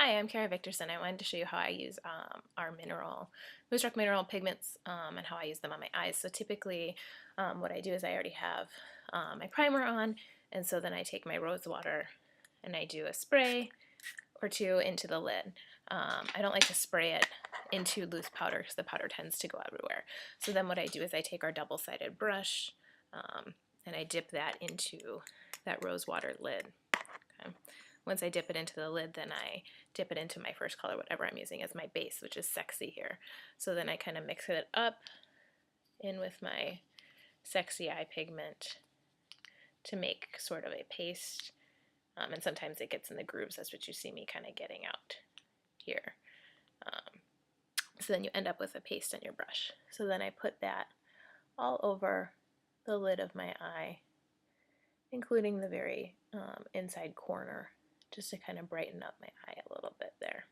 Hi, I'm Kara Victorson. I wanted to show you how I use our Mooserock mineral pigments and how I use them on my eyes. So typically what I do is I already have my primer on, and so then I take my rose water and I do a spray or two into the lid. I don't like to spray it into loose powder because the powder tends to go everywhere. So then what I do is I take our double-sided brush and I dip that into that rose water lid. Okay. Once I dip it into the lid, then I dip it into my first color, whatever I'm using as my base, which is Sexy here. So then I kind of mix it up in with my Sexy eye pigment to make sort of a paste. And sometimes it gets in the grooves. That's what you see me kind of getting out here. So then you end up with a paste on your brush. So then I put that all over the lid of my eye, including the very inside corner, just to kind of brighten up my eye a little bit there.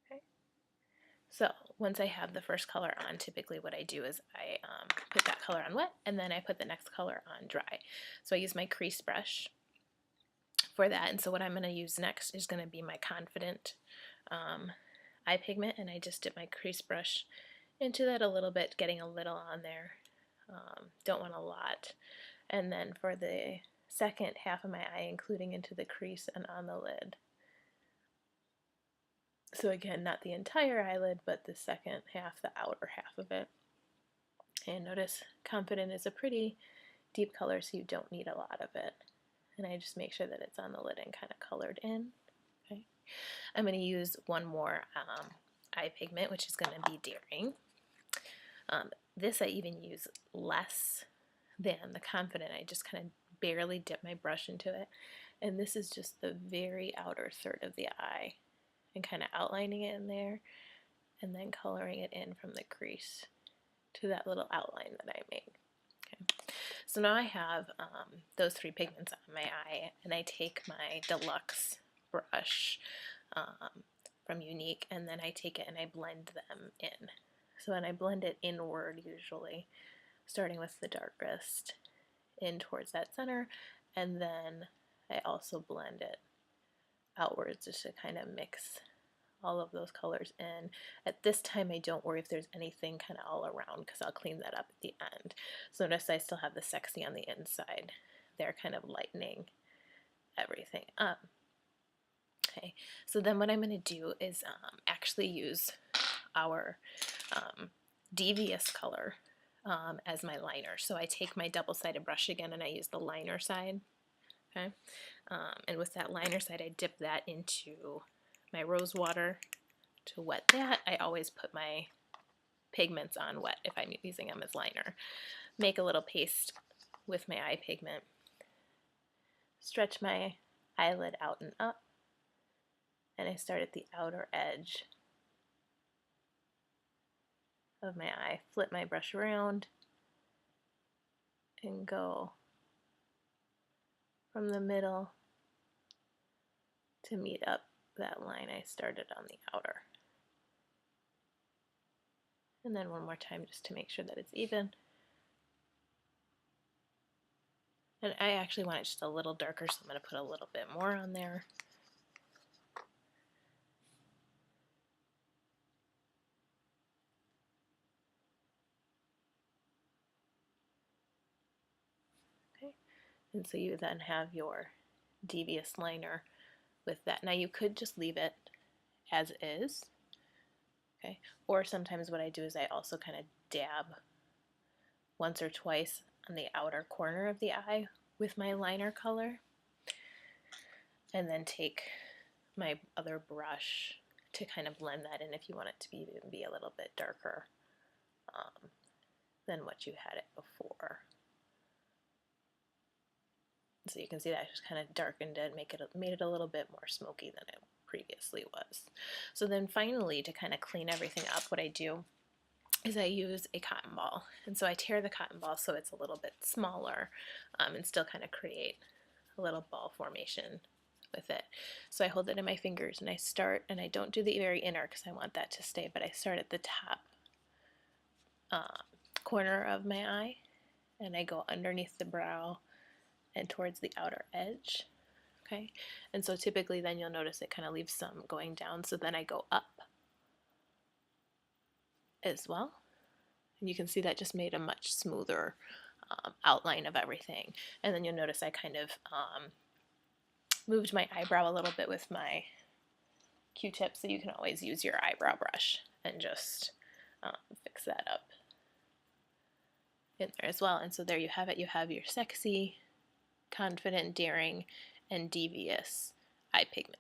Okay. So once I have the first color on, typically what I do is I put that color on wet, and then I put the next color on dry. So I use my crease brush for that, and so what I'm going to use next is going to be my Confident eye pigment, and I just dip my crease brush into that a little bit, getting a little on there. Don't want a lot. And then for the second half of my eye, including into the crease and on the lid. So again, not the entire eyelid, but the second half, the outer half of it. And notice Confident is a pretty deep color, so you don't need a lot of it. And I just make sure that it's on the lid and kind of colored in. Okay. I'm going to use one more eye pigment, which is going to be Daring. This I even use less than the Confident. I just kind of barely dip my brush into it. And this is just the very outer third of the eye, and kind of outlining it in there, and then coloring it in from the crease to that little outline that I made. Okay. So now I have those three pigments on my eye, and I take my deluxe brush from Younique, and then I take it and I blend them in. So then I blend it inward usually, starting with the darkest in towards that center, and then I also blend it outwards just to kind of mix all of those colors in. At this time I don't worry if there's anything kind of all around because I'll clean that up at the end. So notice I still have the Sexy on the inside. They're kind of lightening everything up. Okay, so then what I'm going to do is actually use our Devious color as my liner. So I take my double-sided brush again and I use the liner side. Okay, and with that liner side I dip that into my rose water to wet that. I always put my pigments on wet if I'm using them as liner. Make a little paste with my eye pigment. Stretch my eyelid out and up, and I start at the outer edge of my eye. Flip my brush around and go from the middle to meet up that line I started on the outer. And then one more time just to make sure that it's even. And I actually want it just a little darker, so I'm going to put a little bit more on there. Okay, and so you then have your Devious liner with that. Now you could just leave it as is, okay? Or sometimes what I do is I also kind of dab once or twice on the outer corner of the eye with my liner color, and then take my other brush to kind of blend that in if you want it to be a little bit darker than what you had it before. So you can see that I just kind of darkened it, made it a little bit more smoky than it previously was. So then finally, to kind of clean everything up, what I do is I use a cotton ball. And so I tear the cotton ball so it's a little bit smaller and still kind of create a little ball formation with it. So I hold it in my fingers and I start, and I don't do the very inner because I want that to stay, but I start at the top corner of my eye, and I go underneath the brow and towards the outer edge, Okay, and so typically then you'll notice it kind of leaves some going down, so then I go up as well. And you can see that just made a much smoother outline of everything. And then you'll notice I kind of moved my eyebrow a little bit with my Q-tip, so you can always use your eyebrow brush and just fix that up in there as well. And so there you have it. You have your sexy, confident, daring, and devious eye pigment.